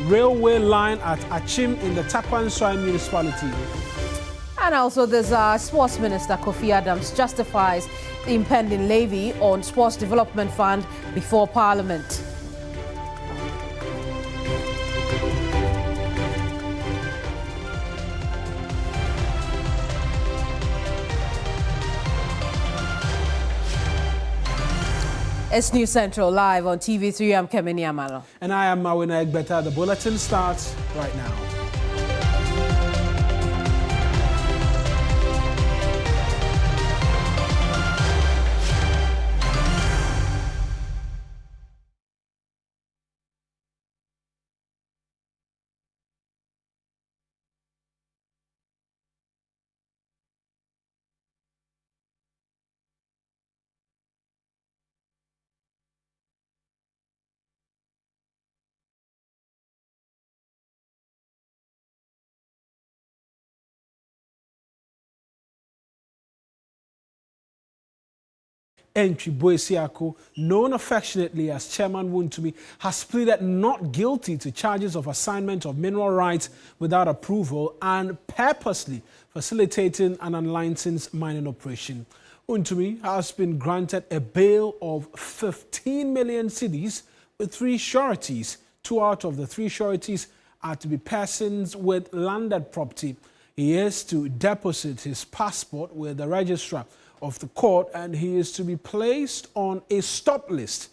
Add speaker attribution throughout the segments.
Speaker 1: railway line at Achim in the Takwanswai municipality.
Speaker 2: And also, there's Sports Minister Kofi Adams justifies the impending levy on Sports Development Fund before Parliament. It's News Central live on TV3. I'm Kemini Amanor.
Speaker 1: And I am Mawuena Egbeta. The bulletin starts right now. Entry Boesiako, known affectionately as Chairman Wontumi, has pleaded not guilty to charges of assignment of mineral rights without approval and purposely facilitating an unlicensed mining operation. Wontumi has been granted a bail of 15 million cedis with 3 sureties. 2 out of the 3 sureties are to be persons with landed property. He is to deposit his passport with the registrar of the court, and he is to be placed on a stop list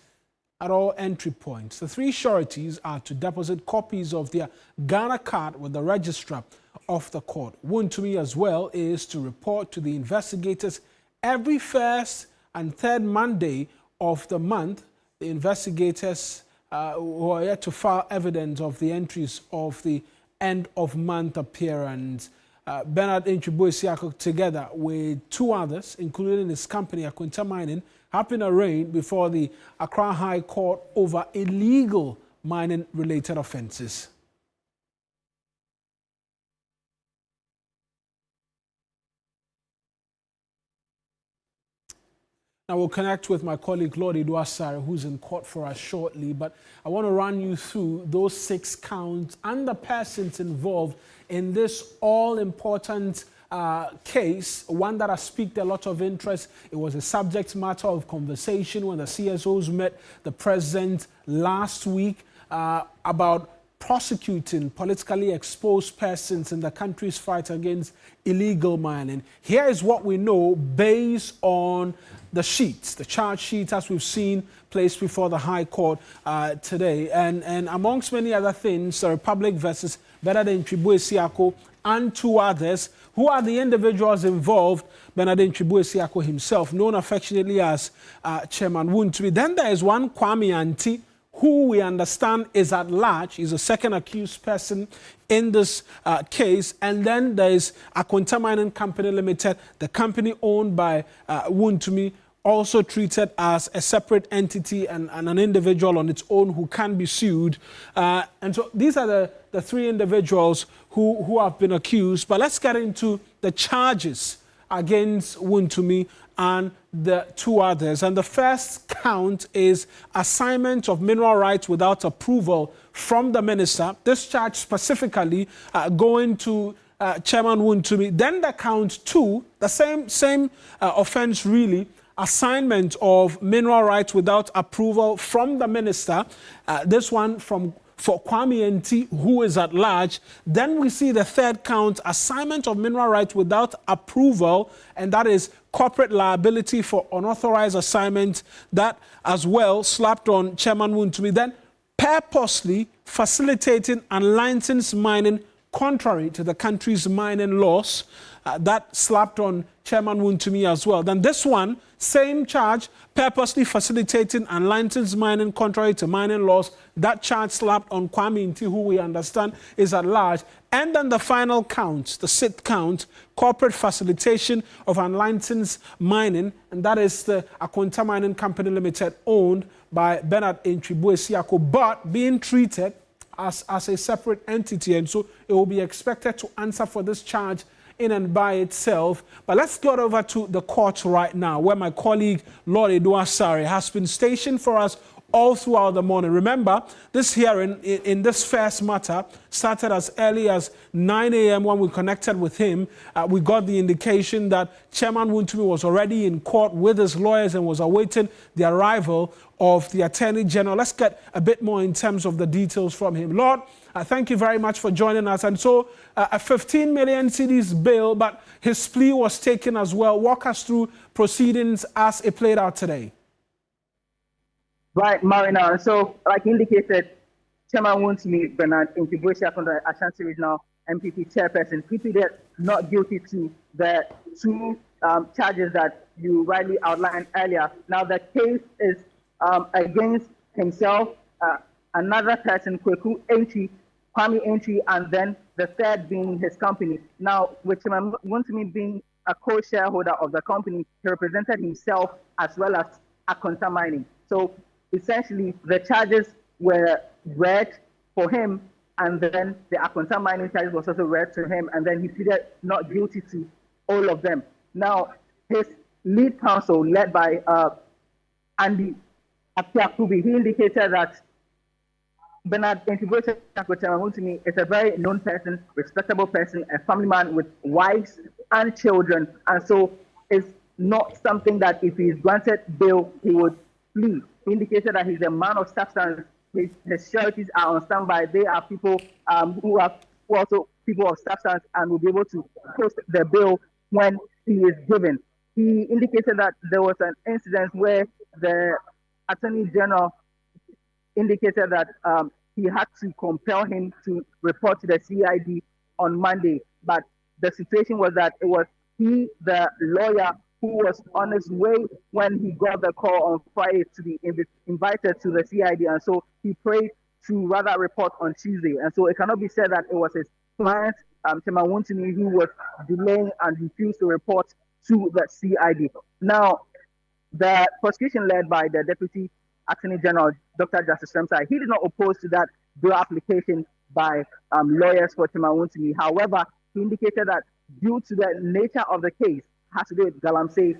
Speaker 1: at all entry points. The 3 sureties are to deposit copies of their Ghana card with the registrar of the court. Wontumi as well is to report to the investigators every first and third Monday of the month. The investigators who are yet to file evidence of the entries of the end of month appearance. Bernard Boesiako, together with 2 others, including his company, Akwanta Mining, have been arraigned before the Accra High Court over illegal mining-related offences. Now we'll connect with my colleague Lord Iduasare, who's in court for us shortly, but I want to run you through those 6 counts and the persons involved in this all-important case, one that has piqued a lot of interest. It was a subject matter of conversation when the CSOs met the president last week about prosecuting politically exposed persons in the country's fight against illegal mining. Here is what we know based on the sheets, the charge sheet, as we've seen, placed before the High Court today. And amongst many other things, the Republic versus Bernard Boesiako and 2 others, who are the individuals involved. Bernard Boesiako himself, known affectionately as Chairman Wontumi. Then there is one Kwame Anti, who we understand is at large. He's a second accused person in this case. And then there is Akwanta Mining Company Limited, the company owned by Wontumi, also treated as a separate entity and an individual on its own who can be sued. And so these are the 3 individuals who have been accused. But let's get into the charges against Wontumi and the 2 others. And the first count is assignment of mineral rights without approval from the minister. This charge specifically going to Chairman Wontumi. Then the count 2, the same offense really, assignment of mineral rights without approval from the minister. This one for Kwame Nti, who is at large. Then we see the third count, assignment of mineral rights without approval, and that is corporate liability for unauthorized assignment. That as well slapped on Chairman Wontumi. Then purposely facilitating unlicensed mining contrary to the country's mining laws. That slapped on Chairman Wontumi as well. Then this one, same charge, purposely facilitating unlicensed mining contrary to mining laws. That charge slapped on Kwame Nti, who we understand is at large. And then the final count, the 6th count, corporate facilitation of unlicensed mining, and that is the Akwanta Mining Company Limited, owned by Bernard Boesiako, but being treated as a separate entity, and so it will be expected to answer for this charge in and by itself. But let's get over to the court right now, where my colleague Lord Iduasare has been stationed for us all throughout the morning. Remember, this hearing in this first matter started as early as 9 a.m. when we connected with him. We got the indication that Chairman Wontumi was already in court with his lawyers and was awaiting the arrival of the Attorney General. Let's get a bit more in terms of the details from him. Lord, thank you very much for joining us. And so a 15 million cedis bail, but his plea was taken as well. Walk us through proceedings as it played out today.
Speaker 3: Right, Mawuena. So, like indicated, Chairman Wontumi Bernard Intibuesha from the Ashanti Regional MPP chairperson, he pleaded not guilty to the two charges that you rightly outlined earlier. Now, the case is against himself, another person, Kwame Entry, and then the third being his company. Now, with Chairman Wontumi being a co-shareholder of the company, he represented himself as well as Akonta Mining. So, essentially, the charges were read for him, and then the Akonta Mining charges was also read to him, and then he pleaded not guilty to all of them. Now, his lead counsel, led by Andy Apiakubi, he indicated that Bernard Intibuesha Wontumi is a very known person, respectable person, a family man with wives and children, and so it's not something that if he is granted bail, he would flee. He indicated that he's a man of substance. His sureties are on standby. They are people who are also people of substance and will be able to post the bail when he is given. He indicated that there was an incident where the Attorney General indicated that he had to compel him to report to the CID on Monday. But the situation was that it was he, the lawyer, who was on his way when he got the call on Friday to be invited to the CID. And so he prayed to rather report on Tuesday. And so it cannot be said that it was his client, Chairman Wontumi, who was delaying and refused to report to the CID. Now, the prosecution led by the Deputy Attorney General, Dr. Justice Remsai, he did not oppose to that bail application by lawyers for Chairman Wontumi. However, he indicated that due to the nature of the case, has to do with Galamsey,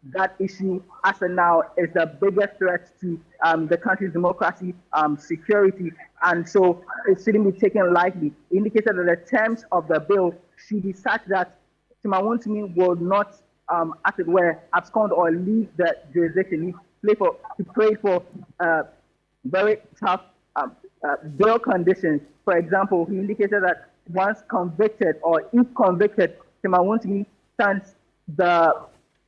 Speaker 3: that issue as of now is the biggest threat to the country's democracy, security, and so it shouldn't be taken lightly. He indicated that the terms of the bill should be such that Chairman Wontumi will not, as it were, abscond or leave the jurisdiction. He prayed for very tough bail conditions. For example, he indicated that once convicted or if convicted, Chairman Wontumi stands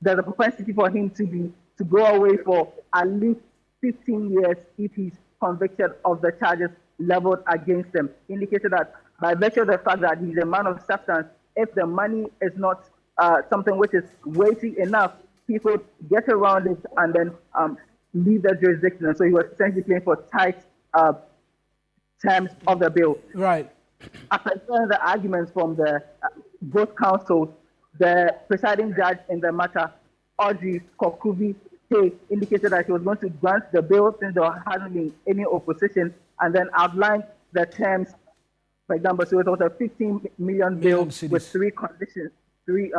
Speaker 3: there's a propensity for him to go away for at least 15 years if he's convicted of the charges leveled against him. Indicated that by virtue of the fact that he's a man of substance, if the money is not something which is weighty enough, he could get around it and then leave the jurisdiction. And so he was essentially playing for tight terms of the bill.
Speaker 1: Right.
Speaker 3: After hearing the arguments from the both counsels, the presiding judge in the matter, Audrey Kokuvi, indicated that he was going to grant the bill since there hasn't been any opposition, and then outlined the terms. For example, so it was a 15 million bill with three conditions, three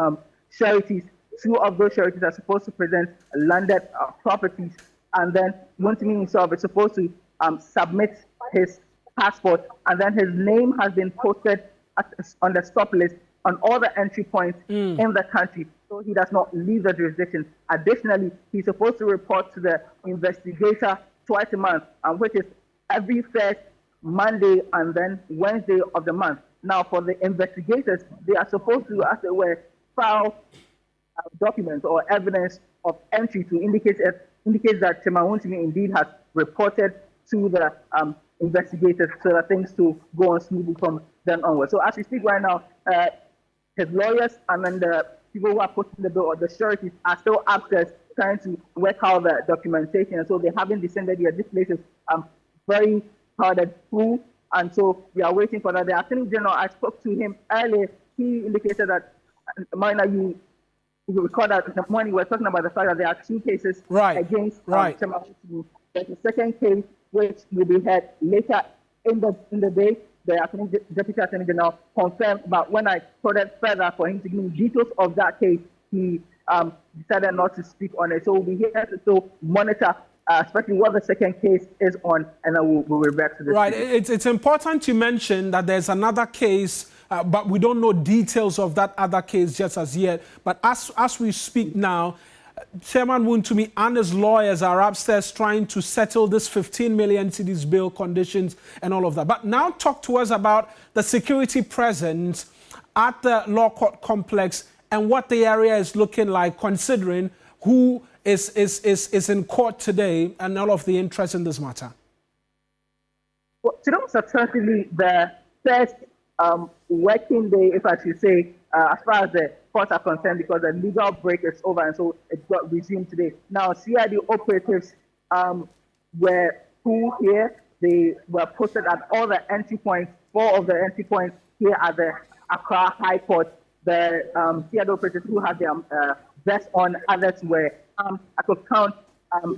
Speaker 3: sureties. Two of those sureties are supposed to present landed properties, and then Wontumi himself is supposed to submit his passport, and then his name has been posted on the stop list on all the entry points in the country, so he does not leave the jurisdiction. Additionally, he's supposed to report to the investigator twice a month, which is every first Monday and then Wednesday of the month. Now, for the investigators, they are supposed to, as it were, file documents or evidence of entry to indicate that Chairman Wontumi indeed has reported to the investigators so that things to go on smoothly from then onward. So as we speak right now, his lawyers and then the people who are putting the bill or the sureties are still upstairs trying to work out the documentation. And so they haven't descended yet. This place is very crowded, full, and so we are waiting for that. The Attorney General, I spoke to him earlier. He indicated that, Mawuena, you recall that in the morning we were talking about the fact that there are two cases against Chairman Wontumi. There's a second case which will be heard later in the day. The Deputy Attorney General confirmed, but when I prodded further for him to give me details of that case, he decided not to speak on it. So we'll be here to monitor especially what the second case is on, and then we'll revert to this.
Speaker 1: Right. It's important to mention that there's another case, but we don't know details of that other case just as yet. But as we speak now, Chairman Wontumi and his lawyers are upstairs trying to settle this 15 million cedis bail conditions and all of that. But now talk to us about the security presence at the law court complex and what the area is looking like, considering who is in court today and all of the interest in this matter.
Speaker 3: Well, today was certainly the first working day, if I should say, as far as the courts are concerned, because the legal break is over, and so it got resumed today. Now, CID operatives were full here. They were posted at all the entry points, 4 of the entry points here at the Accra High Court. The CID operatives who had their vests on, others were armed. I could count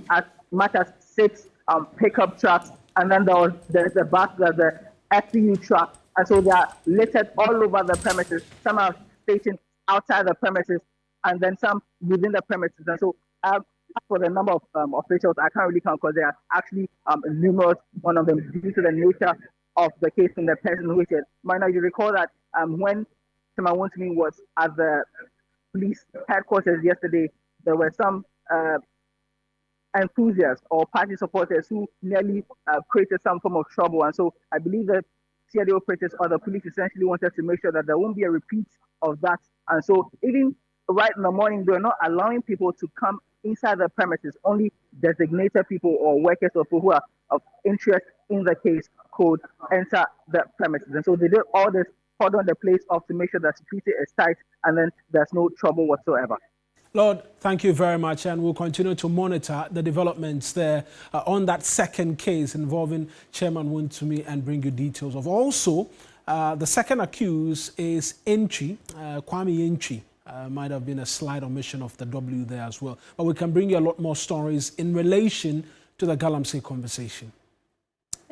Speaker 3: as much as 6 pickup trucks, and then there's the bus, there's the FPU truck, and so they are littered all over the premises. Some are stationed outside the premises, and then some within the premises. And so, as for the number of officials, I can't really count because there are actually numerous, one of them due to the nature of the case and the person who is it. Now, you recall that when Chairman Wontumi was at the police headquarters yesterday, there were some enthusiasts or party supporters who nearly created some form of trouble. And so I believe that CID operators or the police essentially wanted to make sure that there won't be a repeat of that. And so even right in the morning, they're not allowing people to come inside the premises. Only designated people or workers or people who are of interest in the case could enter the premises. And so they did all this, cordon the place off to make sure that security is tight and then there's no trouble whatsoever.
Speaker 1: Lord, thank you very much, and we'll continue to monitor the developments there on that second case involving Chairman Wontumi and bring you details of. Also, the second accused is Enchi, Kwame Enchi. Might have been a slight omission of the W there as well. But we can bring you a lot more stories in relation to the Galamsey conversation.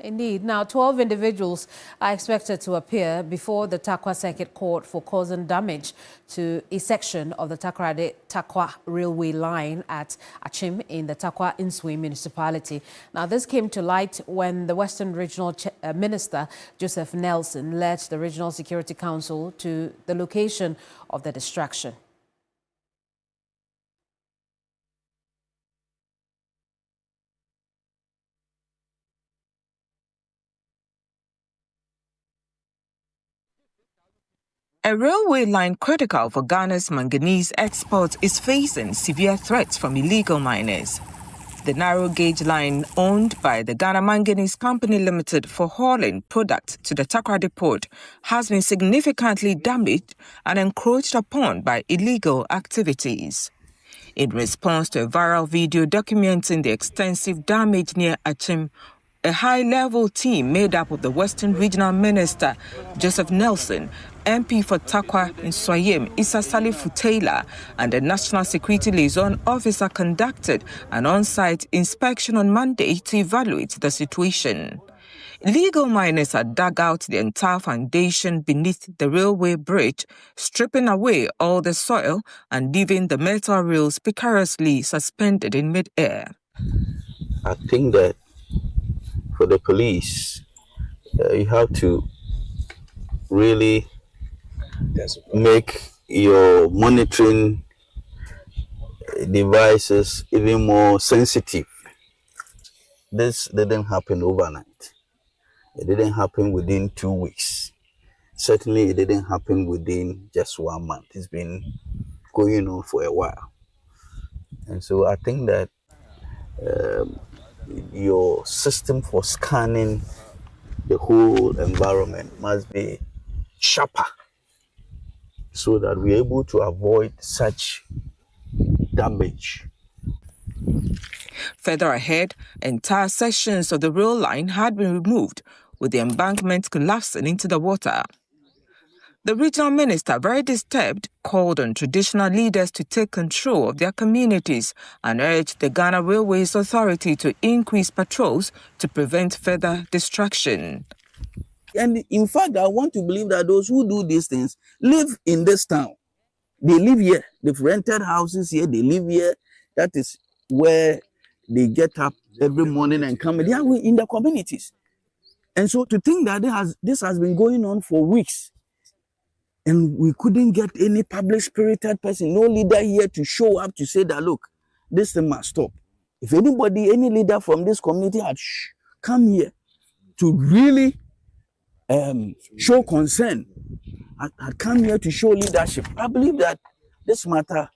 Speaker 2: Indeed. Now, 12 individuals are expected to appear before the Takwa Circuit Court for causing damage to a section of the Takrade-Takwa railway line at Achim in the Takwa-Nsui municipality. Now, this came to light when the Western Regional Minister, Joseph Nelson, led the Regional Security Council to the location of the distraction.
Speaker 4: A railway line critical for Ghana's manganese exports is facing severe threats from illegal miners. The narrow gauge line owned by the Ghana Manganese Company Limited for hauling products to the Takrade port has been significantly damaged and encroached upon by illegal activities. In response to a viral video documenting the extensive damage near Achim, a high-level team made up of the Western Regional Minister, Joseph Nelson, MP for Takwa Nsui, Issa Salif Futela, and the National Security Liaison Officer conducted an on-site inspection on Monday to evaluate the situation. Illegal miners had dug out the entire foundation beneath the railway bridge, stripping away all the soil and leaving the metal rails precariously suspended in mid-air.
Speaker 5: I think that for the police, you have to really make your monitoring devices even more sensitive. This didn't happen overnight. It didn't happen within 2 weeks. Certainly, it didn't happen within just 1 month. It's been going on for a while. And so I think that your system for scanning the whole environment must be sharper so that we're able to avoid such damage.
Speaker 4: Further ahead, entire sections of the rail line had been removed, with the embankment collapsing into the water. The regional minister, very disturbed, called on traditional leaders to take control of their communities and urged the Ghana Railways Authority to increase patrols to prevent further distraction.
Speaker 5: And in fact, I want to believe that those who do these things live in this town. They live here. They've rented houses here. They live here. That is where they get up every morning and come. They are in the communities. And so to think that this has been going on for weeks and we couldn't get any public spirited person, no leader here to show up to say that, look, this thing must stop. If any leader from this community had come here to really show concern, had come here to show leadership, I believe that this matter,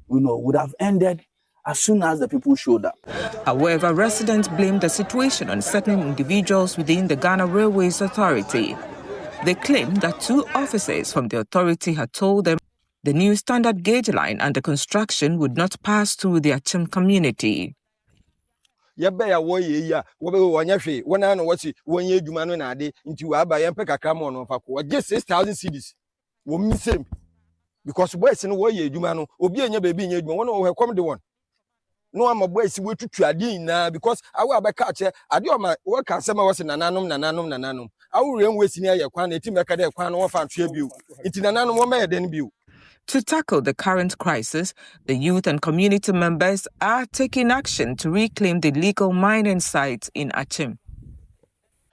Speaker 5: would have ended as soon as the people showed up.
Speaker 4: However, residents blamed the situation on certain individuals within the Ghana Railways Authority. They claimed that 2 officers from the authority had told them the new standard gauge line under construction would not pass through the Achim community.
Speaker 6: Just 6,000 cedis. Because boys in way Jumano, Obi baby, one who come the one. No, I'm a boy, see what to Tradina because I will be catcher. I do my work as some was in Nanum. I will run with near your quantity, make a quan of our tribute. It's in Nanum woman, then view.
Speaker 4: To tackle the current crisis, the youth and community members are taking action to reclaim the legal mining sites in Achim.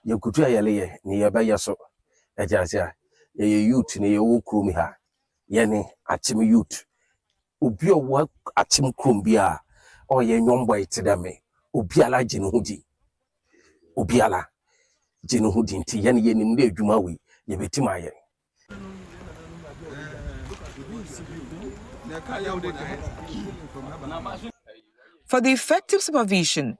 Speaker 7: You could try near Bayaso, Ajasia, a youth near Ukrumiha, Yenny, Achim youth. Ubio work Achim Krumbia, or ye young boy to them, Ubiala Jinuhudi. Ubiala Jinuhudi, Tiani Yenim Jumawi, Yebetimaye.
Speaker 4: For the effective supervision,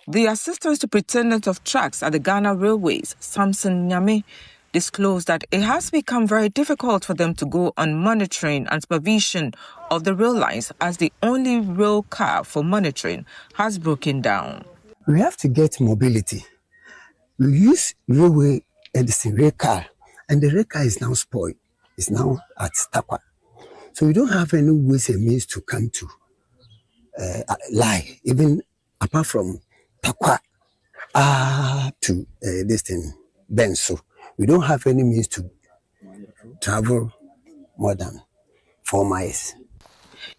Speaker 4: the Assistant Superintendent of Tracks at the Ghana Railways, Samson Nyame, disclosed that it has become very difficult for them to go on monitoring and supervision of the rail lines as the only rail car for monitoring has broken down.
Speaker 8: We have to get mobility. We use railway and the rail car, and the rail car is now spoiled. It's now at Takwa. So we don't have any ways and means to come to lie, even apart from Takwa to this thing, Benso. We don't have any means to travel more than 4 miles.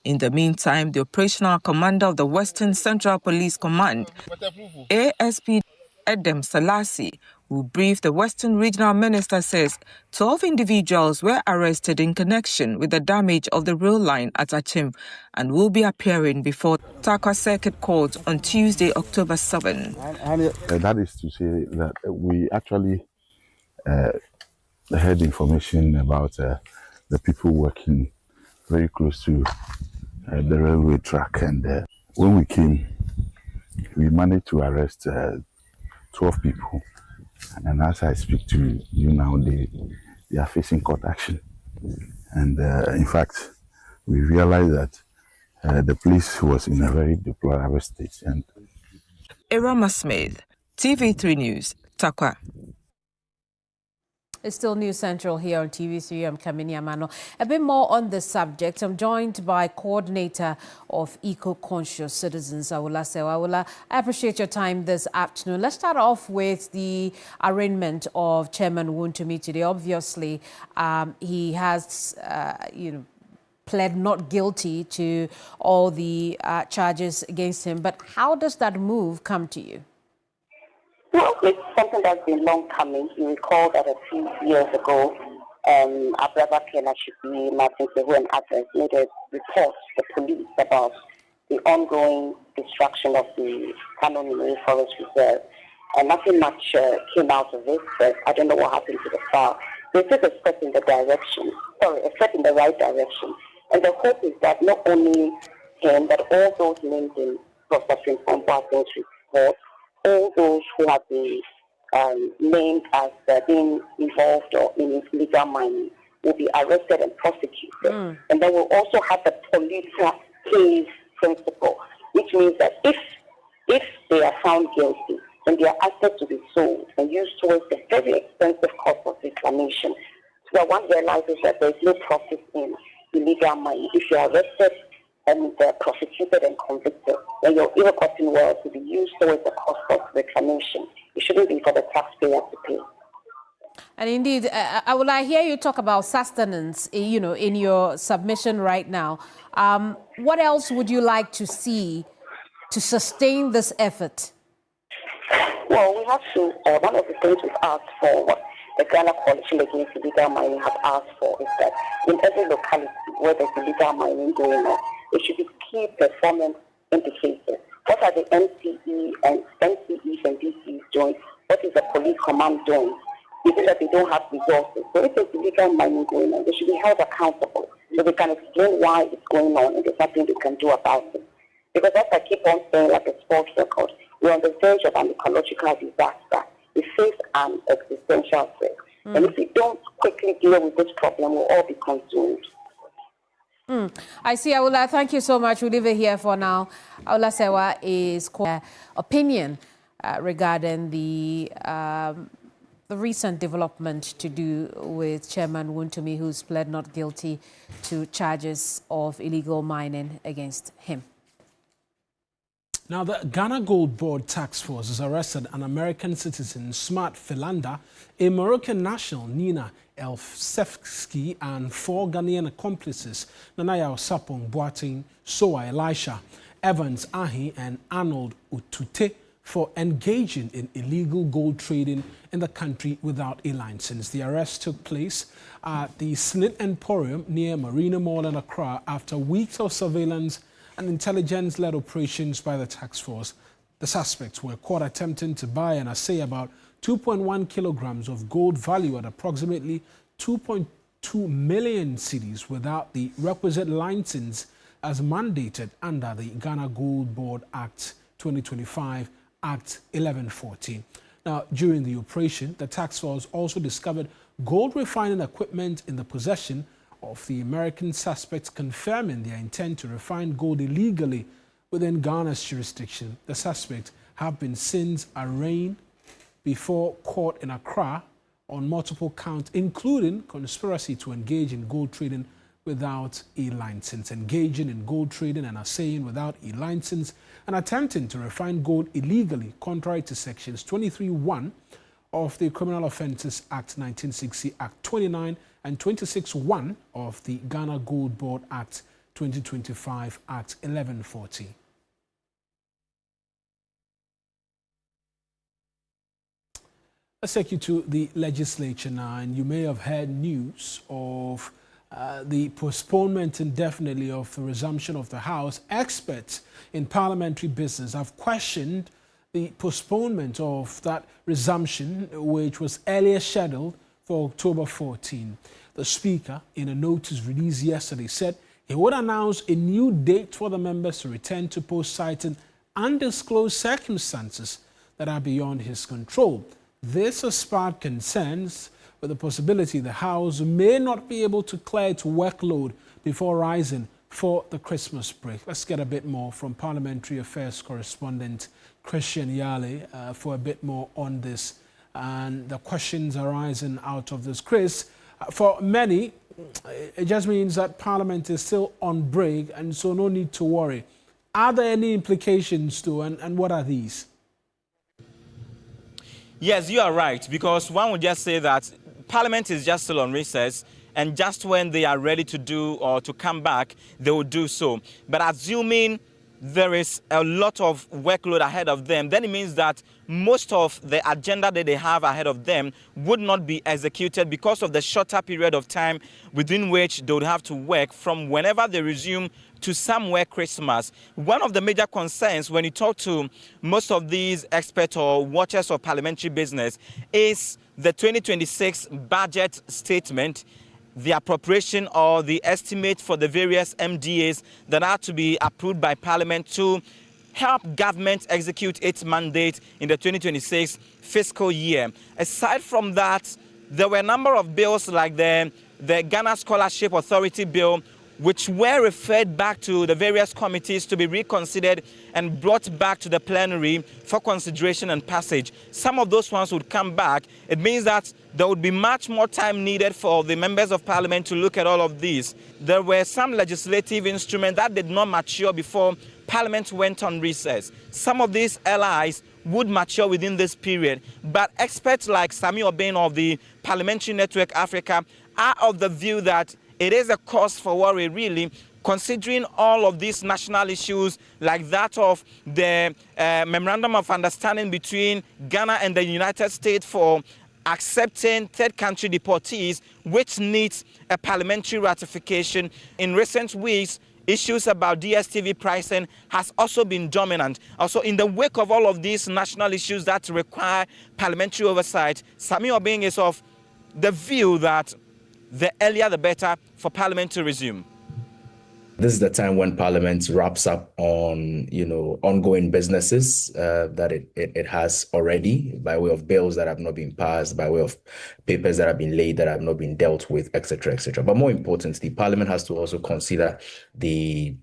Speaker 4: In the meantime, the operational commander of the Western Central Police Command, ASP Edem Salasi, who briefed the Western Regional Minister, says 12 individuals were arrested in connection with the damage of the rail line at Achim and will be appearing before Takwa Circuit Court on Tuesday, October 7.
Speaker 9: That is to say that we actually heard information about the people working very close to the railway track, and when we came, we managed to arrest 12 people, and as I speak to you now, they are facing court action. And in fact, we realized that the police was in a very deplorable state. And
Speaker 4: Irama Smith, TV3 News, Takwa.
Speaker 2: It's still News Central here on TV3. I'm Kemini Amanor. A bit more on this subject. I'm joined by Coordinator of Eco-Conscious Citizens, Awula Sewa. Awula, I appreciate your time this afternoon. Let's start off with the arraignment of Chairman Wontumi today. Obviously, he has, pled not guilty to all the charges against him. But how does that move come to you?
Speaker 10: Well, it's something that's been long coming. You recall that a few years ago, our brother Kenashipi, Martin Sehu, and others made a report to the police about the ongoing destruction of the Kanoni Forest Reserve. And nothing much came out of it, but I don't know what happened to the file. They took a step in the right direction. And the hope is that not only him, but all those named in Professor Boateng's report, all those who have been named as being involved or in illegal mining will be arrested and prosecuted. And then we'll also have the police case principle, which means that if they are found guilty, then their assets will be sold and used towards the very expensive cost of reclamation. So that one realizes that there is no profit in illegal mining. If you are arrested and prosecuted and convicted, then your ill-gotten wealth will be used towards the cost of reclamation. It shouldn't be for the taxpayer to pay.
Speaker 2: And indeed, I hear you talk about sustenance, in your submission right now. What else would you like to see to sustain this effort?
Speaker 10: Well, we have to, one of the things we've asked for, what the Ghana Coalition Against Illegal Mining have asked for, is that in every locality where there's illegal mining going on, there should be key performance indicators. What are the MCEs and DCs doing? What is the police command doing? Is it that they don't have resources? So if there's illegal mining going on, they should be held accountable so they can explain why it's going on and there's nothing they can do about it. Because as I keep on saying, like a sports record, we're on the verge of an ecological disaster. We face an existential threat. And if we don't quickly deal with this problem, we'll all be consumed.
Speaker 2: I see, Aula. Thank you so much. We'll leave it here for now. Aula Sewa is opinion regarding the recent development to do with Chairman Wontumi, who's pled not guilty to charges of illegal mining against him.
Speaker 1: Now, the Ghana Gold Board Task Force has arrested an American citizen, Smart Philander, a Moroccan national, Nina Elsefsky, and 4 Ghanaian accomplices, Nanaya Osapong, Boateng, Soa Elisha, Evans Ahi, and Arnold Utute, for engaging in illegal gold trading in the country without a license. The arrest took place at the Snit Emporium near Marina Mall in Accra after weeks of surveillance and intelligence-led operations by the task force. The suspects were caught attempting to buy and assay about 2.1 kilograms of gold valued at approximately 2.2 million cedis without the requisite license as mandated under the Ghana Gold Board Act 2025, Act 1114. Now, during the operation, the task force also discovered gold refining equipment in the possession of the American suspects, confirming their intent to refine gold illegally within Ghana's jurisdiction. The suspects have been since arraigned before court in Accra on multiple counts, including conspiracy to engage in gold trading without a license, engaging in gold trading and assaying without a license, and attempting to refine gold illegally, contrary to sections 23(1) of the Criminal Offences Act 1960, Act 29, and 26(1) of the Ghana Gold Board Act 2025, Act 1140. Let's take you to the legislature now, and you may have heard news of the postponement indefinitely of the resumption of the House. Experts in parliamentary business have questioned the postponement of that resumption, which was earlier scheduled for October 14. The Speaker, in a notice released yesterday, said he would announce a new date for the members to return to post, citing undisclosed circumstances that are beyond his control. This has sparked concerns with the possibility the House may not be able to clear its workload before rising for the Christmas break. Let's get a bit more from Parliamentary Affairs correspondent Christian Yale for a bit more on this and the questions arising out of this. Chris, for many, it just means that Parliament is still on break and so no need to worry. Are there any implications too, and what are these?
Speaker 11: Yes, you are right, because one would just say that Parliament is just still on recess, and just when they are ready to do or to come back, they will do so. But assuming there is a lot of workload ahead of them, then it means that most of the agenda that they have ahead of them would not be executed because of the shorter period of time within which they would have to work from whenever they resume to somewhere Christmas. One of the major concerns when you talk to most of these experts or watchers of parliamentary business is the 2026 budget statement, the appropriation or the estimate for the various MDAs that are to be approved by Parliament to help government execute its mandate in the 2026 fiscal year. Aside from that, there were a number of bills like the Ghana Scholarship Authority Bill, which were referred back to the various committees to be reconsidered and brought back to the plenary for consideration and passage. Some of those ones would come back. It means that there would be much more time needed for the members of Parliament to look at all of these. There were some legislative instruments that did not mature before Parliament went on recess. Some of these LIs would mature within this period, but experts like Sami Obeng of the Parliamentary Network Africa are of the view that it is a cause for worry, really, considering all of these national issues like that of the Memorandum of Understanding between Ghana and the United States for accepting third country deportees, which needs a parliamentary ratification. In recent weeks, issues about DSTV pricing has also been dominant. Also, in the wake of all of these national issues that require parliamentary oversight, Sami Obeng is of the view that the earlier the better for Parliament to resume.
Speaker 12: This is the time when Parliament wraps up on, ongoing businesses that it has already, by way of bills that have not been passed, by way of papers that have been laid that have not been dealt with, etc., etc. But more importantly, Parliament has to also consider the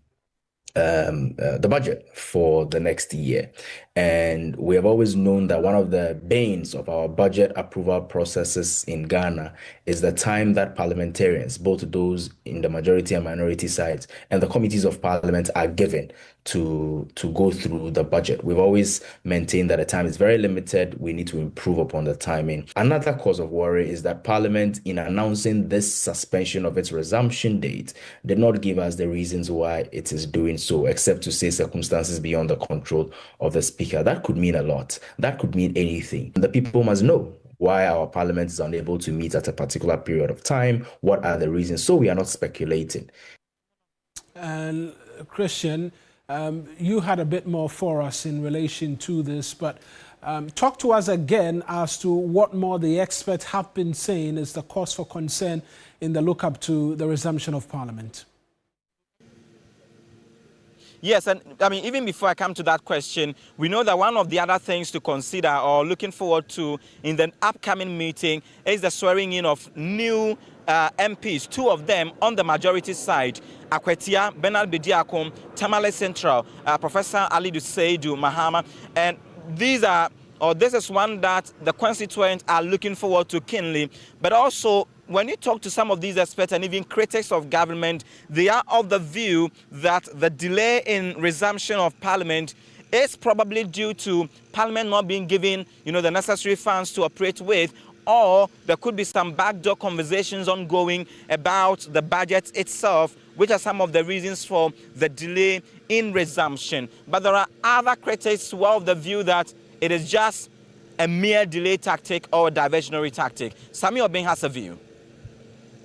Speaker 12: budget for the next year. And we have always known that one of the banes of our budget approval processes in Ghana is the time that parliamentarians, both those in the majority and minority sides, and the committees of parliament are given to go through the budget. We've always maintained that the time is very limited. We need to improve upon the timing. Another cause of worry is that Parliament, in announcing this suspension of its resumption date, did not give us the reasons why it is doing so, except to say circumstances beyond the control of the Speaker. That could mean a lot. That could mean anything. The people must know why our Parliament is unable to meet at a particular period of time. What are the reasons? So we are not speculating.
Speaker 1: And Christian, you had a bit more for us in relation to this, but talk to us again as to what more the experts have been saying is the cause for concern in the look-up to the resumption of Parliament.
Speaker 11: Yes, and I mean, even before I come to that question, we know that one of the other things to consider or looking forward to in the upcoming meeting is the swearing in of new MPs, two of them on the majority side, Akwetia, Bernard Bediakom, Tamale Central, Professor Ali Seidu Mahama, and this is one that the constituents are looking forward to keenly, but also when you talk to some of these experts and even critics of government, they are of the view that the delay in resumption of Parliament is probably due to Parliament not being given, the necessary funds to operate with, or there could be some backdoor conversations ongoing about the budget itself, which are some of the reasons for the delay in resumption. But there are other critics who are of the view that it is just a mere delay tactic or a diversionary tactic. Sami Obeng has a view.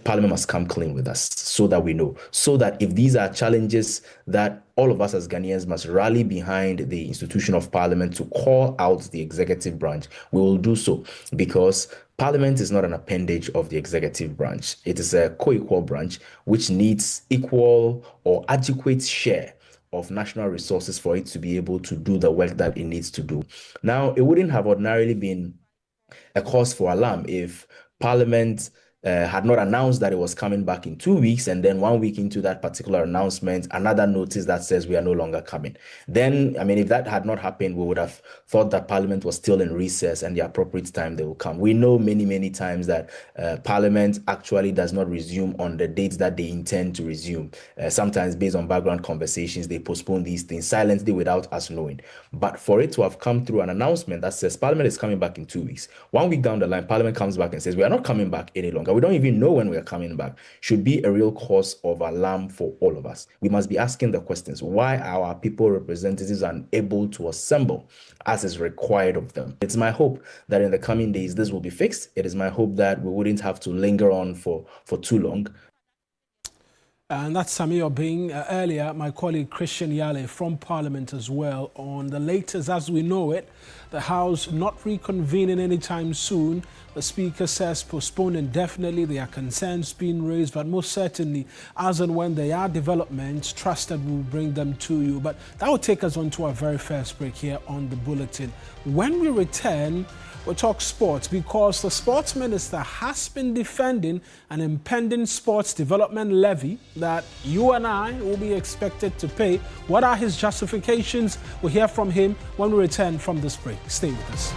Speaker 12: Parliament must come clean with us so that we know, so that if these are challenges that all of us as Ghanaians must rally behind the institution of Parliament to call out the executive branch, we will do so, because Parliament is not an appendage of the executive branch. It is a co-equal branch which needs equal or adequate share of national resources for it to be able to do the work that it needs to do. Now, it wouldn't have ordinarily been a cause for alarm if Parliament had not announced that it was coming back in 2 weeks, and then 1 week into that particular announcement, another notice that says we are no longer coming. Then, I mean, if that had not happened, we would have thought that Parliament was still in recess and the appropriate time they will come. We know many, many times that Parliament actually does not resume on the dates that they intend to resume. Sometimes based on background conversations, they postpone these things silently without us knowing. But for it to have come through an announcement that says Parliament is coming back in 2 weeks, 1 week down the line, Parliament comes back and says we are not coming back any longer. We don't even know when we are coming back, should be a real cause of alarm for all of us. We must be asking the questions. Why are our people representatives unable to assemble as is required of them? It's my hope that in the coming days, this will be fixed. It is my hope that we wouldn't have to linger on for too long.
Speaker 1: And that's Sami Obeng. Earlier, my colleague Christian Yale from Parliament as well on the latest as we know it. The House not reconvening anytime soon. The Speaker says postponed indefinitely. There are concerns being raised, but most certainly, as and when there are developments, trust that we'll bring them to you. But that will take us on to our very first break here on the Bulletin. When we return, we'll talk sports, because the Sports Minister has been defending an impending sports development levy that you and I will be expected to pay. What are his justifications? We'll hear from him when we return from this break. Stay with us.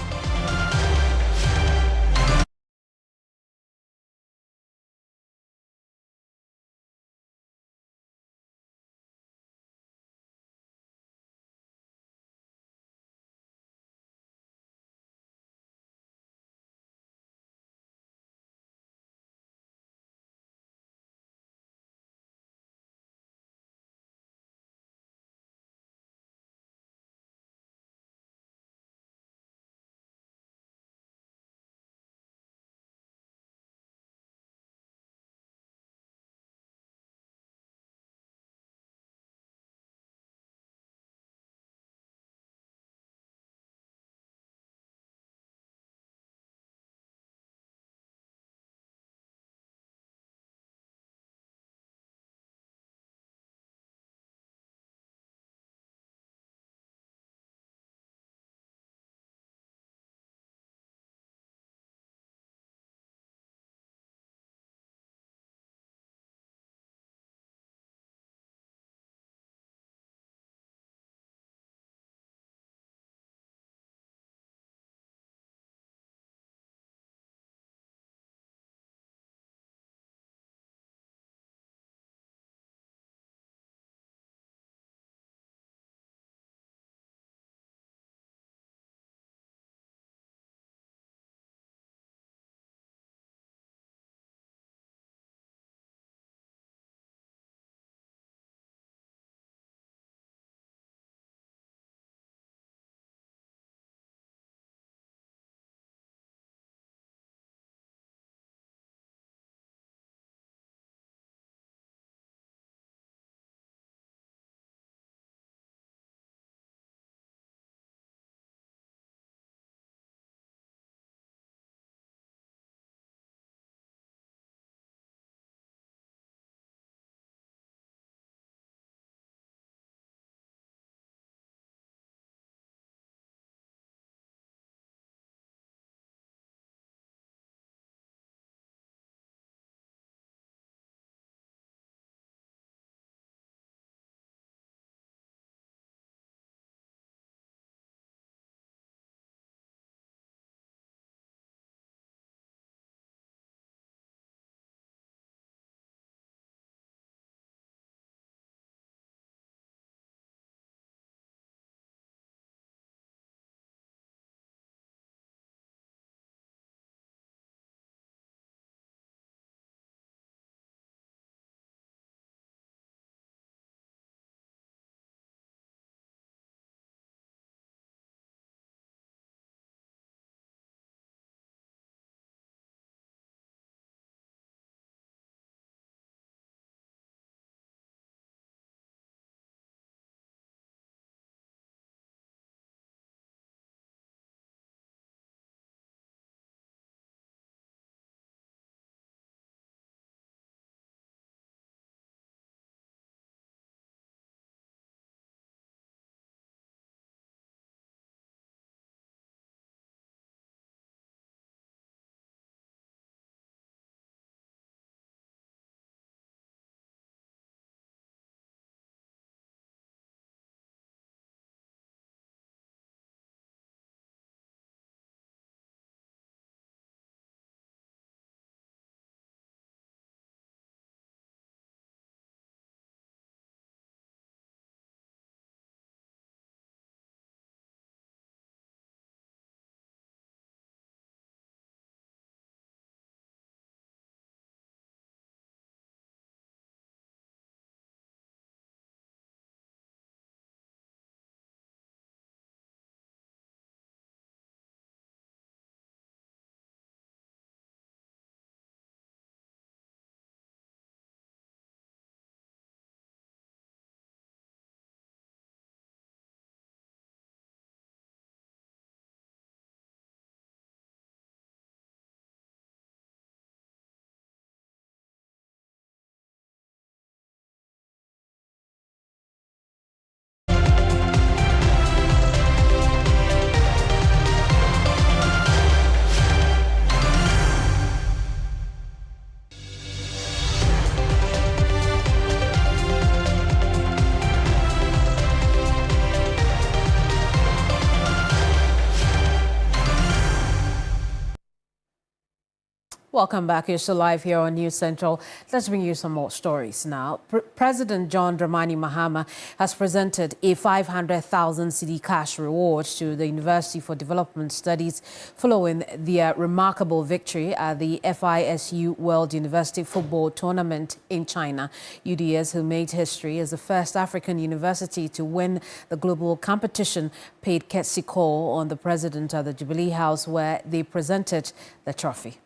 Speaker 2: Welcome back. You're still live here on News Central. Let's bring you some more stories now. President John Dramani Mahama has presented a 500,000 cedi cash reward to the University for Development Studies following their remarkable victory at the FISU World University Football Tournament in China. UDS, who made history as the first African university to win the global competition, paid courtesy call on the president at the Jubilee House, where they presented the trophy.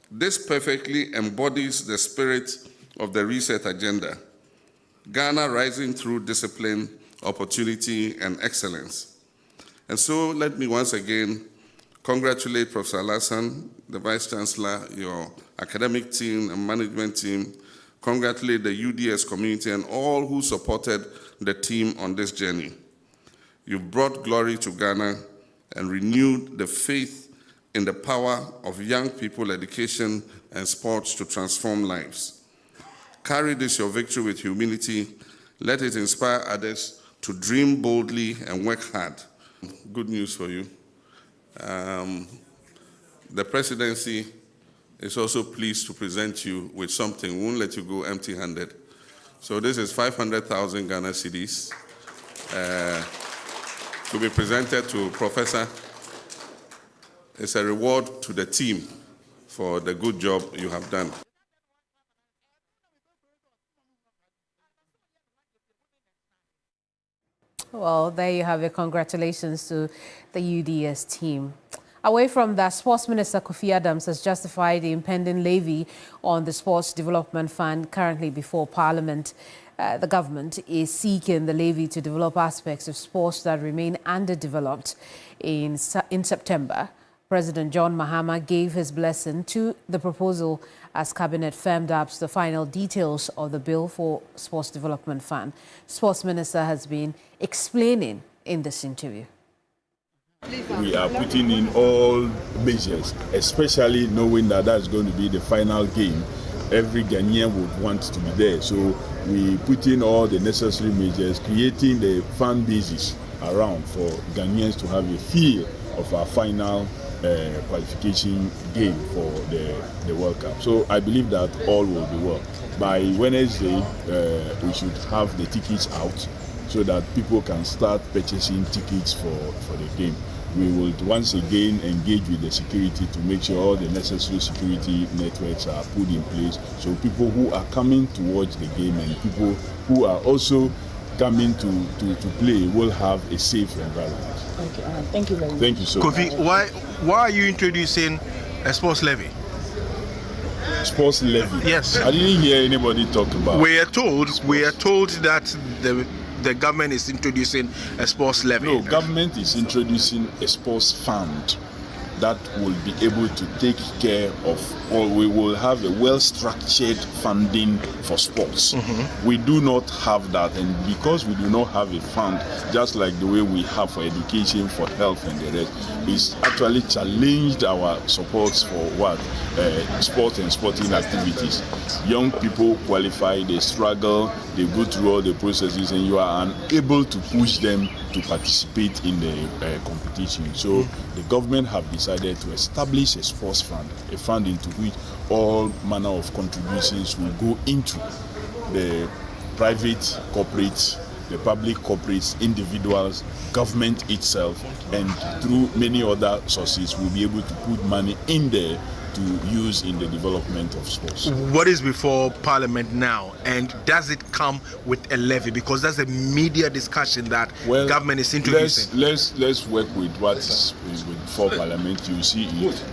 Speaker 13: This perfectly embodies the spirit of the reset agenda, Ghana rising through discipline, opportunity, and excellence. And so let me once again congratulate Professor Alassane, the Vice Chancellor, your academic team and management team, congratulate the UDS community and all who supported the team on this journey. You've brought glory to Ghana and renewed the faith in the power of young people, education, and sports to transform lives. Carry this, your victory, with humility. Let it inspire others to dream boldly and work hard. Good news for you. The presidency is also pleased to present you with something. We won't let you go empty-handed. So this is 500,000 Ghana cedis to be presented to Professor. It's a reward to the team for the good job you have done.
Speaker 2: Well, there you have it. Congratulations to the UDS team. Away from that, Sports Minister Kofi Adams has justified the impending levy on the Sports Development Fund currently before Parliament. The government is seeking the levy to develop aspects of sports that remain underdeveloped. In September, President John Mahama gave his blessing to the proposal as Cabinet firmed up the final details of the bill for Sports Development Fund. Sports Minister has been explaining in this interview.
Speaker 14: We are putting in all measures, especially knowing that that's going to be the final game. Every Ghanaian would want to be there. So we put in all the necessary measures, creating the fan bases around for Ghanaians to have a feel of our final qualification game for the World Cup. So I believe that all will be well. By Wednesday, we should have the tickets out so that people can start purchasing tickets for the game. We will once again engage with the security to make sure all the necessary security networks are put in place, so people who are coming to watch the game and people who are also coming to play will have a safe environment.
Speaker 15: Okay, thank you very much.
Speaker 14: Thank you so much.
Speaker 16: Kofi, why are you introducing a sports levy?
Speaker 14: Sports levy?
Speaker 16: Yes.
Speaker 14: I didn't hear anybody talk about.
Speaker 16: We are told that the government is introducing a sports levy.
Speaker 14: No, government is introducing a sports fund that will be able to take care of, or we will have a well-structured funding for sports. We do not have that, and because we do not have a fund, just like the way we have for education, for health and the rest, it's actually challenged our supports for what? Sport and sporting activities. Young people qualify, they struggle, they go through all the processes, and you are unable to push them to participate in the competition. So the government have decided to establish a sports fund, a fund into which all manner of contributions will go into the private corporates, the public corporates, individuals, government itself, and through many other sources we'll be able to put money in there to use in the development of sports.
Speaker 16: What is before Parliament now, and does it come with a levy? Because that's a media discussion that government is introducing.
Speaker 14: Let's work with what is before Parliament. You see it.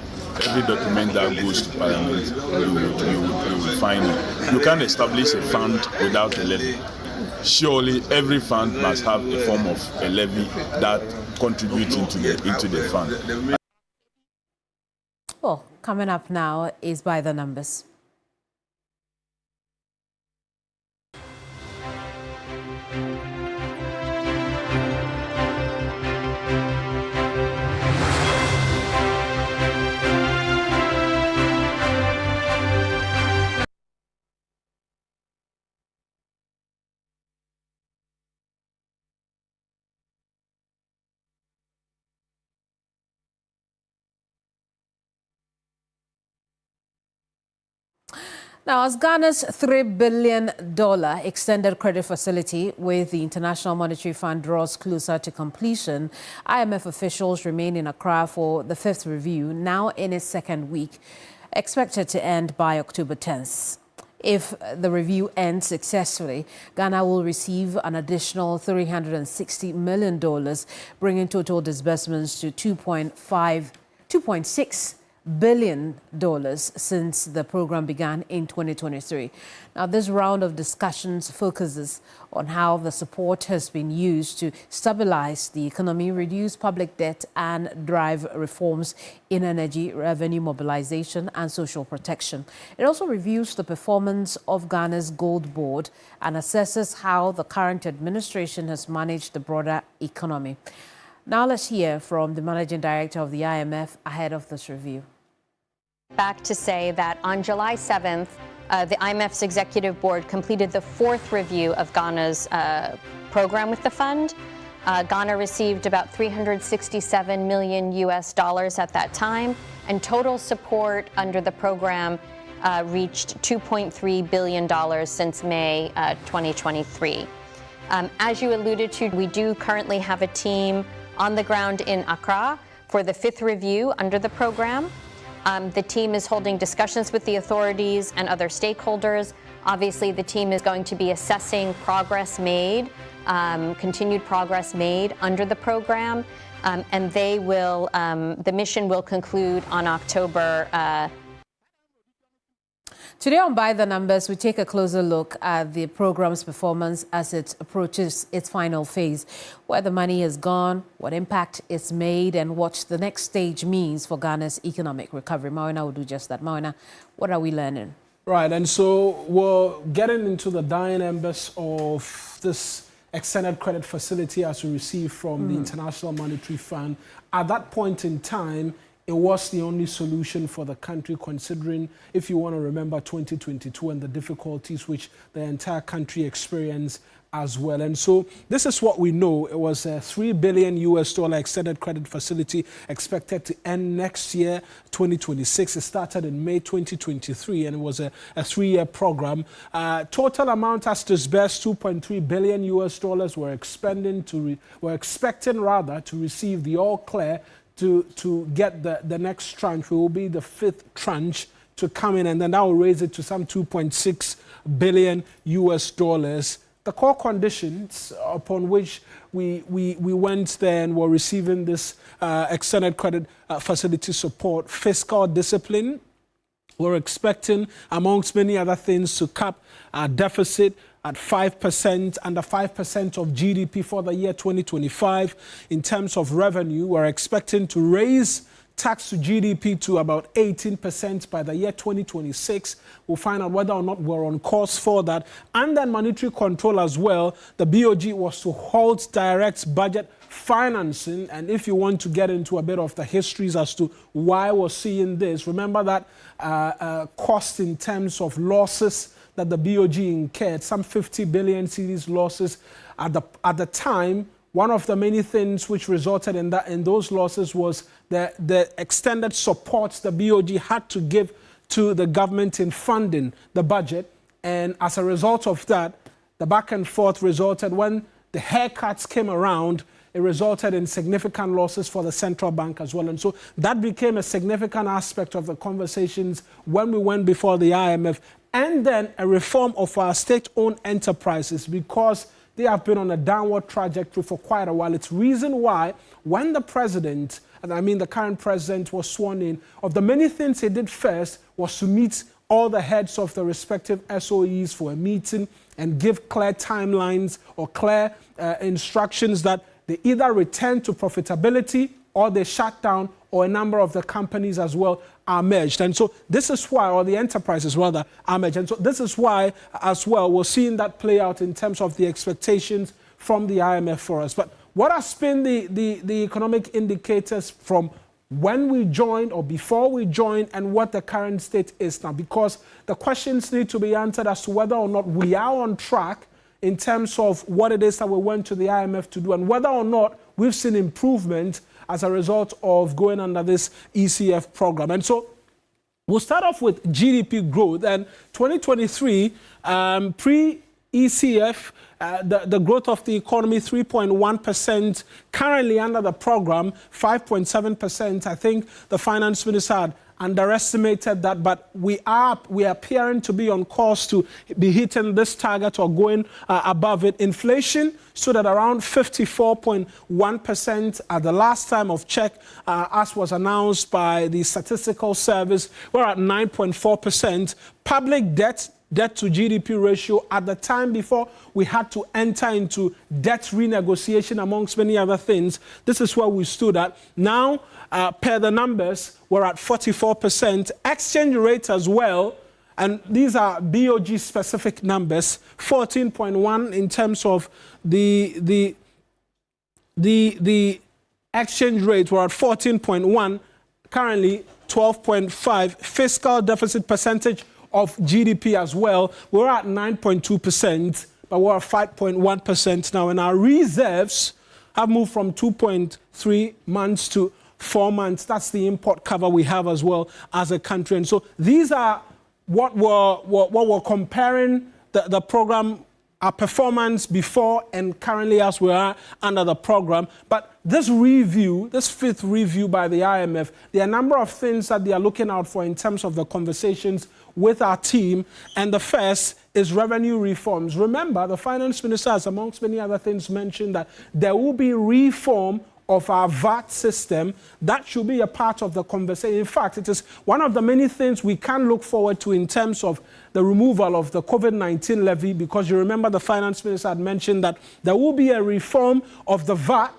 Speaker 14: Every document that goes to Parliament, you will find it. You can't establish a fund without a levy. Surely every fund must have a form of a levy that contributes into the fund.
Speaker 2: Well, coming up now is By the Numbers. Now, as Ghana's $3 billion extended credit facility with the International Monetary Fund draws closer to completion, IMF officials remain in Accra for the fifth review, now in its second week, expected to end by October 10th. If the review ends successfully, Ghana will receive an additional $360 million, bringing total disbursements to $2.6 billion since the program began in 2023. Now, this round of discussions focuses on how the support has been used to stabilize the economy, reduce public debt, and drive reforms in energy, revenue mobilization, and social protection. It also reviews the performance of Ghana's Gold Board and assesses how the current administration has managed the broader economy. Now let's hear from the Managing Director of the IMF ahead of this review.
Speaker 15: Back to say that on July 7th, the IMF's executive board completed the fourth review of Ghana's program with the fund. Ghana received about $367 million at that time, and total support under the program reached $2.3 billion since May 2023. As you alluded to, we do currently have a team on the ground in Accra for the fifth review under the program. The team is holding discussions with the authorities and other stakeholders. Obviously, the team is going to be assessing progress made, continued progress made under the program, and they will. The mission will conclude on October.
Speaker 2: Today on By the Numbers, we take a closer look at the program's performance as it approaches its final phase, where the money has gone, what impact it's made, and what the next stage means for Ghana's economic recovery. Mawuena will do just that. Mawuena, what are we learning?
Speaker 1: Right, and so we're getting into the dying embers of this extended credit facility as we received from the International Monetary Fund. At that point in time, it was the only solution for the country, considering, if you want to remember, 2022 and the difficulties which the entire country experienced as well. And so this is what we know. It was a $3 billion extended credit facility expected to end next year, 2026. It started in May 2023, and it was a three-year program. Total amount as disbursed, $2.3 billion. We're expecting to receive the all clear to get the next tranche. It will be the fifth tranche to come in, and then that will raise it to some $2.6 billion. The core conditions upon which we went there and were receiving this extended credit facility support: fiscal discipline. We're expecting, amongst many other things, to cap our deficit at 5%, under 5% of GDP for the year 2025. In terms of revenue, we're expecting to raise tax to GDP to about 18% by the year 2026. We'll find out whether or not we're on course for that. And then monetary control as well. The BOG was to halt direct budget financing. And if you want to get into a bit of the histories as to why we're seeing this, remember that cost in terms of losses that the BOG incurred, some 50 billion cedis losses at the time. One of the many things which resulted in those losses was the extended support the BOG had to give to the government in funding the budget. And as a result of that, the back and forth resulted, when the haircuts came around, it resulted in significant losses for the central bank as well. And so that became a significant aspect of the conversations when we went before the IMF. And then a reform of our state-owned enterprises, because they have been on a downward trajectory for quite a while. It's reason why when the president, and I mean the current president, was sworn in, of the many things he did first was to meet all the heads of the respective SOEs for a meeting and give clear timelines or clear instructions that they either return to profitability or they shut down, or a number of the companies as well are merged. And so this is why, or the enterprises rather, are merged. And so this is why as well we're seeing that play out in terms of the expectations from the IMF for us. But what has been the economic indicators from when we joined or before we joined, and what the current state is now? Because the questions need to be answered as to whether or not we are on track in terms of what it is that we went to the IMF to do, and whether or not we've seen improvement as a result of going under this ECF program. And so We'll start off with GDP growth. And 2023, pre-ECF, the growth of the economy, 3.1%. Currently under the program, 5.7%. I think the finance minister had underestimated that, but we are appearing to be on course to be hitting this target or going above it. Inflation stood at around 54.1% at the last time of check, as was announced by the Statistical Service. We're at 9.4%. Public debt to GDP ratio at the time before we had to enter into debt renegotiation, amongst many other things. This is where we stood at. Now, per the numbers, we're at 44%. Exchange rate as well, and these are BOG specific numbers, 14.1 in terms of the exchange rate. We're at 14.1, currently 12.5. Fiscal deficit percentage of GDP as well, we're at 9.2%, but we're at 5.1% now. And our reserves have moved from 2.3 months to 4 months. That's the import cover we have as well as a country. And so these are what we're comparing the program, our performance before and currently as we are under the program. But this review, this fifth review by the IMF, there are a number of things that they are looking out for in terms of the conversations with our team. And the first is revenue reforms. Remember, the finance minister has, amongst many other things, mentioned that there will be reform of our VAT system. That should be a part of the conversation. In fact, it is one of the many things we can look forward to in terms of the removal of the COVID-19 levy, because you remember the finance minister had mentioned that there will be a reform of the VAT,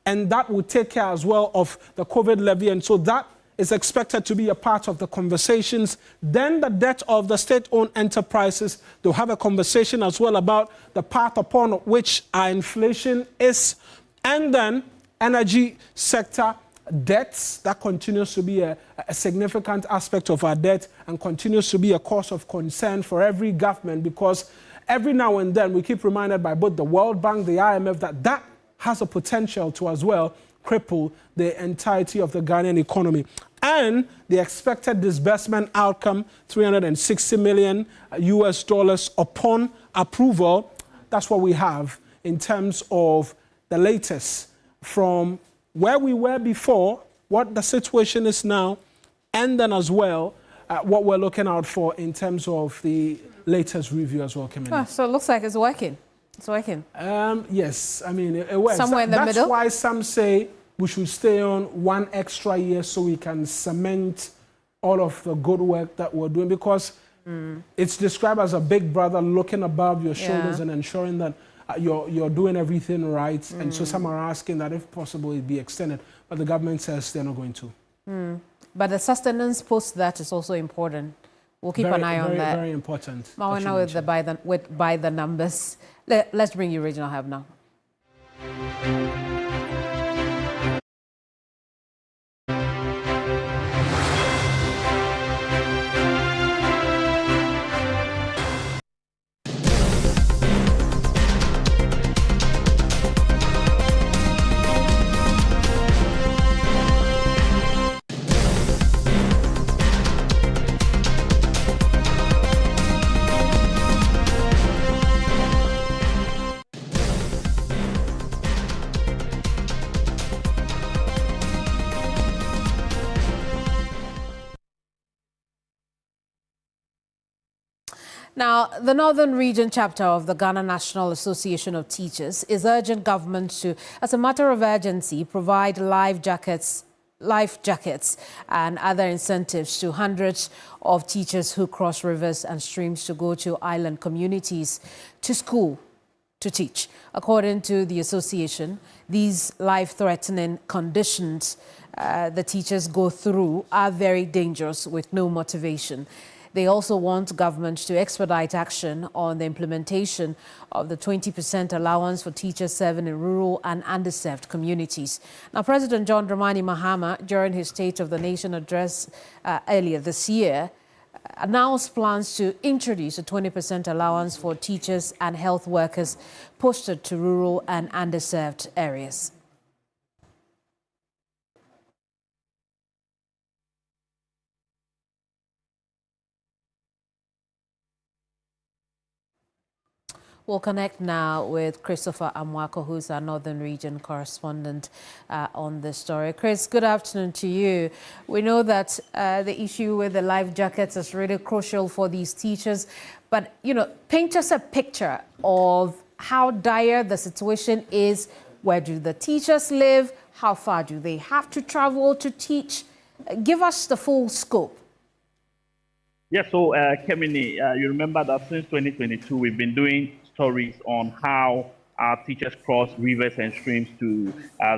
Speaker 1: and that will take care as well of the COVID levy. And so that is expected to be a part of the conversations. Then the debt of the state-owned enterprises, they'll have a conversation as well about the path upon which our inflation is. And then energy sector debts, that continues to be a significant aspect of our debt and continues to be a cause of concern for every government, because every now and then we keep reminded by both the World Bank, the IMF, that has a potential to as well cripple the entirety of the Ghanaian economy. And the expected disbursement outcome, $360 million US upon approval. That's what we have in terms of the latest from where we were before, what the situation is now, and then as well what we're looking out for in terms of the latest review as well, Kemini.
Speaker 2: So it looks like it's working. It's working.
Speaker 1: Yes, I mean, it works.
Speaker 2: Somewhere in the middle?
Speaker 1: That's why some say we should stay on 1 extra year so we can cement all of the good work that we're doing, because it's described as a big brother looking above your shoulders and ensuring that you're doing everything right. And so some are asking that if possible it be extended, but the government says they're not going to.
Speaker 2: But the sustenance post that is also important. We'll keep an eye on that.
Speaker 1: Very important.
Speaker 2: Mawuena with by the numbers. Let's bring you Regional Hub now. Now, the Northern Region chapter of the Ghana National Association of Teachers is urging government to, as a matter of urgency, provide life jackets and other incentives to hundreds of teachers who cross rivers and streams to go to island communities to school to teach. According to the association, these life-threatening conditions the teachers go through are very dangerous with no motivation. They also want government to expedite action on the implementation of the 20% allowance for teachers serving in rural and underserved communities. Now, President John Dramani Mahama, during his State of the Nation address earlier this year, announced plans to introduce a 20% allowance for teachers and health workers posted to rural and underserved areas. We'll connect now with Christopher Amwako, who's our Northern Region correspondent on this story. Chris, good afternoon to you. We know that the issue with the life jackets is really crucial for these teachers. But, paint us a picture of how dire the situation is. Where do the teachers live? How far do they have to travel to teach? Give us the full scope.
Speaker 17: Yes, so Kemini, you remember that since 2022, we've been doing stories on how our teachers cross rivers and streams to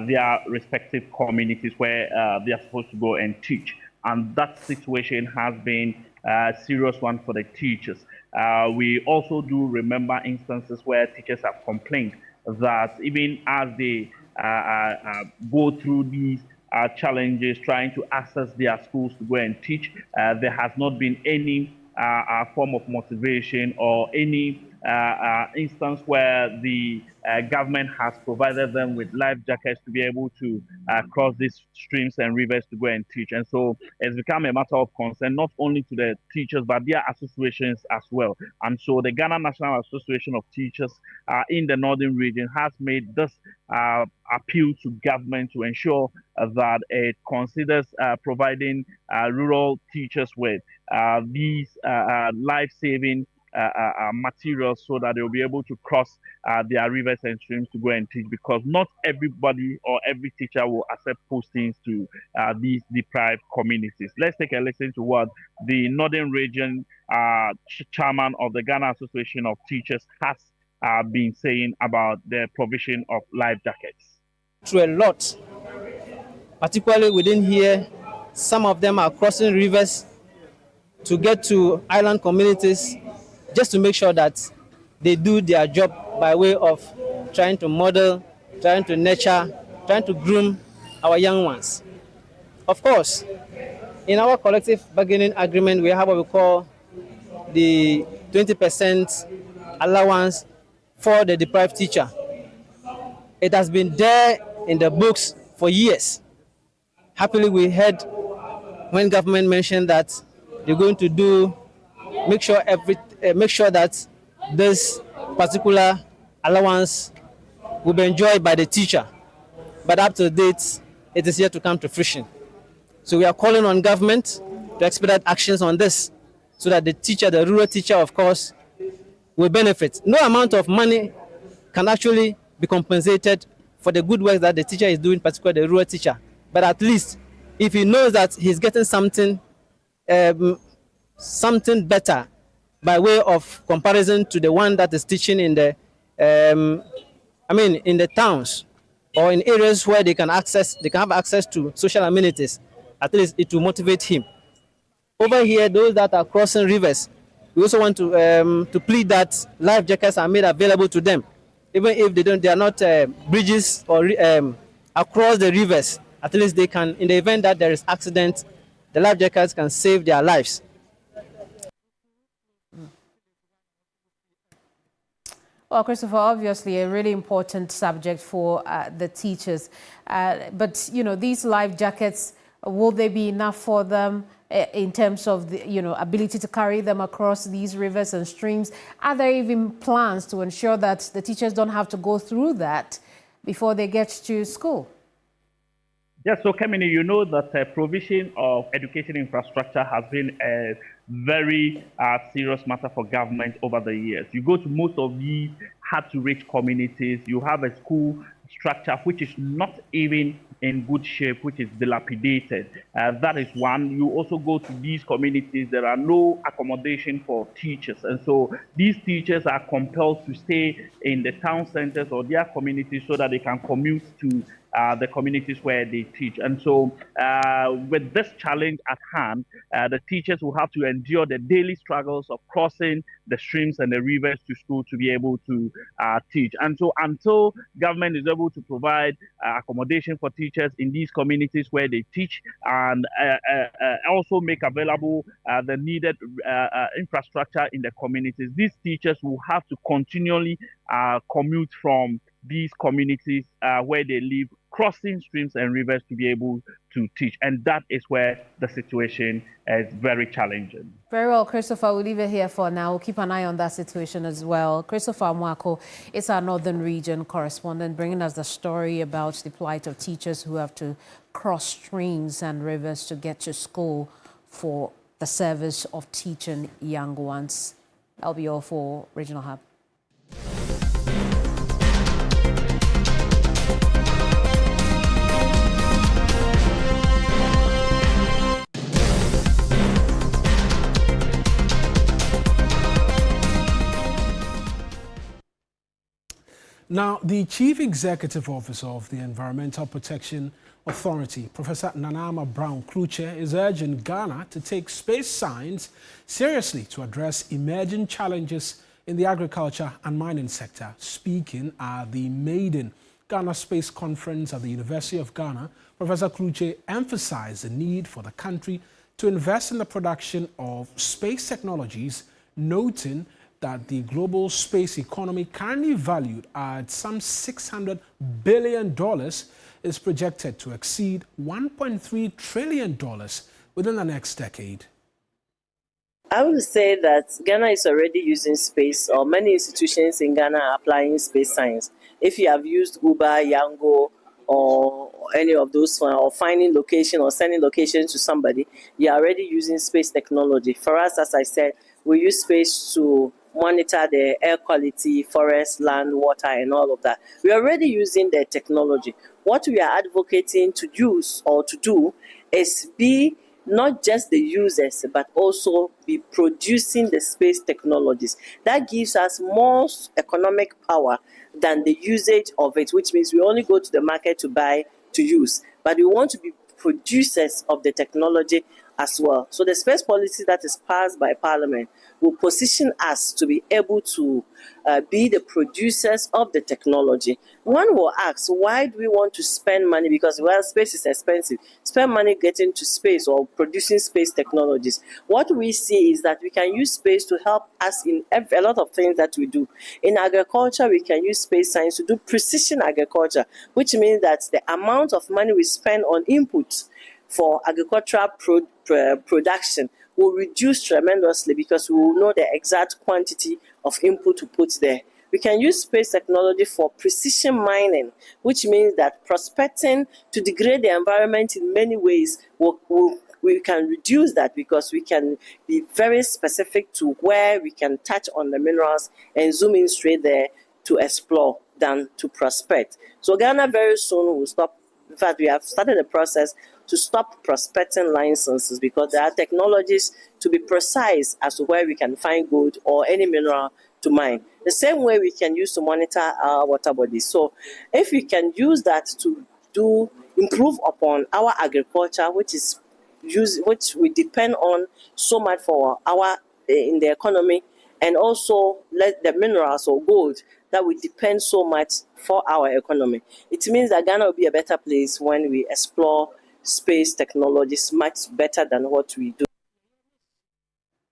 Speaker 17: their respective communities where they are supposed to go and teach. And that situation has been a serious one for the teachers. We also do remember instances where teachers have complained that even as they go through these challenges trying to access their schools to go and teach, there has not been any form of motivation or any instance where the government has provided them with life jackets to be able to cross these streams and rivers to go and teach. And so it's become a matter of concern, not only to the teachers, but their associations as well. And so the Ghana National Association of Teachers in the Northern Region has made this appeal to government to ensure that it considers providing rural teachers with these life-saving materials so that they'll be able to cross their rivers and streams to go and teach, because not everybody or every teacher will accept postings to these deprived communities. Let's take a listen to what the Northern Region chairman of the Ghana Association of Teachers has been saying about the provision of life jackets.
Speaker 18: Through a lot, particularly within here, some of them are crossing rivers to get to island communities, just to make sure that they do their job by way of trying to model, trying to nurture, trying to groom our young ones. Of course, in our collective bargaining agreement, we have what we call the 20% allowance for the deprived teacher. It has been there in the books for years. Happily, we heard when government mentioned that they're going to make sure that this particular allowance will be enjoyed by the teacher. But up to date, it is yet to come to fruition. So we are calling on government to expedite actions on this so that the teacher, the rural teacher, of course, will benefit. No amount of money can actually be compensated for the good work that the teacher is doing, particularly the rural teacher. But at least if he knows that he's getting something better by way of comparison to the one that is teaching in the in the towns or in areas where they can have access to social amenities, at least it will motivate him. Over here, those that are crossing rivers, we also want to plead that life jackets are made available to them, even if they are not bridges or across the rivers. At least they can, in the event that there is accident, the life jackets can save their lives.
Speaker 2: Well, Christopher, obviously a really important subject for the teachers. But, these life jackets, will they be enough for them in terms of the, ability to carry them across these rivers and streams? Are there even plans to ensure that the teachers don't have to go through that before they get to school?
Speaker 17: Yes, so Kemini, you know that provision of education infrastructure has been a very serious matter for government over the years. You go to most of these hard-to-reach communities, you have a school structure which is not even in good shape, which is dilapidated. That is one. You also go to these communities, there are no accommodation for teachers. And so these teachers are compelled to stay in the town centers or their communities so that they can commute to the communities where they teach. And so with this challenge at hand, the teachers will have to endure the daily struggles of crossing the streams and the rivers to school to be able to teach. And so until government is able to provide accommodation for teachers in these communities where they teach and also make available the needed infrastructure in the communities, these teachers will have to continually commute from these communities where they live, crossing streams and rivers to be able to teach. And that is where the situation is very challenging.
Speaker 2: Very well, Christopher, we'll leave it here for now. We'll keep an eye on that situation as well. Christopher Mwako is our Northern Region correspondent, bringing us the story about the plight of teachers who have to cross streams and rivers to get to school for the service of teaching young ones. That'll be all for Regional Hub.
Speaker 1: Now, the Chief Executive Officer of the Environmental Protection Authority, Professor Nanama Brown-Kluche, is urging Ghana to take space science seriously to address emerging challenges in the agriculture and mining sector. Speaking at the maiden Ghana Space Conference at the University of Ghana, Professor Kluche emphasized the need for the country to invest in the production of space technologies, noting that the global space economy, currently valued at some $600 billion, is projected to exceed $1.3 trillion within the next decade.
Speaker 19: I would say that Ghana is already using space, or many institutions in Ghana are applying space science. If you have used Uber, Yango, or any of those, or finding location or sending location to somebody, you are already using space technology. For us, as I said, we use space to monitor the air quality, forest, land, water, and all of that. We are already using the technology. What we are advocating to use or to do is be not just the users, but also be producing the space technologies. That gives us more economic power than the usage of it, which means we only go to the market to buy, to use. But we want to be producers of the technology as well. So the space policy that is passed by Parliament will position us to be able to be the producers of the technology. One will ask, why do we want to spend money? Because, well, space is expensive. Spend money getting to space or producing space technologies. What we see is that we can use space to help us in a lot of things that we do. In agriculture, we can use space science to do precision agriculture, which means that the amount of money we spend on inputs for agricultural production will reduce tremendously because we will know the exact quantity of input to put there. We can use space technology for precision mining, which means that prospecting to degrade the environment in many ways, we can reduce that because we can be very specific to where we can touch on the minerals and zoom in straight there to explore than to prospect. So Ghana very soon will stop. In fact, we have started the process to stop prospecting licenses because there are technologies to be precise as to where we can find gold or any mineral to mine. The same way we can use to monitor our water bodies. So if we can use that to improve upon our agriculture, which we depend on so much for our in the economy, and also let the minerals or gold that we depend so much for our economy. It means that Ghana will be a better place when we explore space technologies much better than what we do.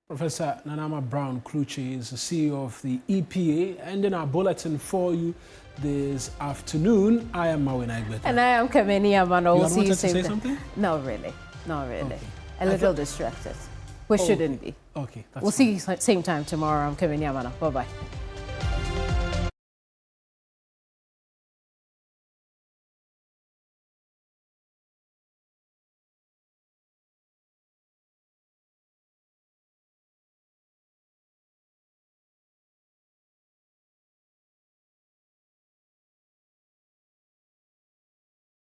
Speaker 1: Professor Nanama Brown-Kluche is the CEO of the EPA, ending our bulletin for you this afternoon. I am Mawuena Egbeta.
Speaker 2: And I am Kemini Amanor.
Speaker 1: You wanted to say something?
Speaker 2: No, really. Not really.
Speaker 1: Okay.
Speaker 2: A little distracted. We shouldn't be.
Speaker 1: Okay.
Speaker 2: We'll see you same time tomorrow. I'm Kemini Amanor. Bye-bye.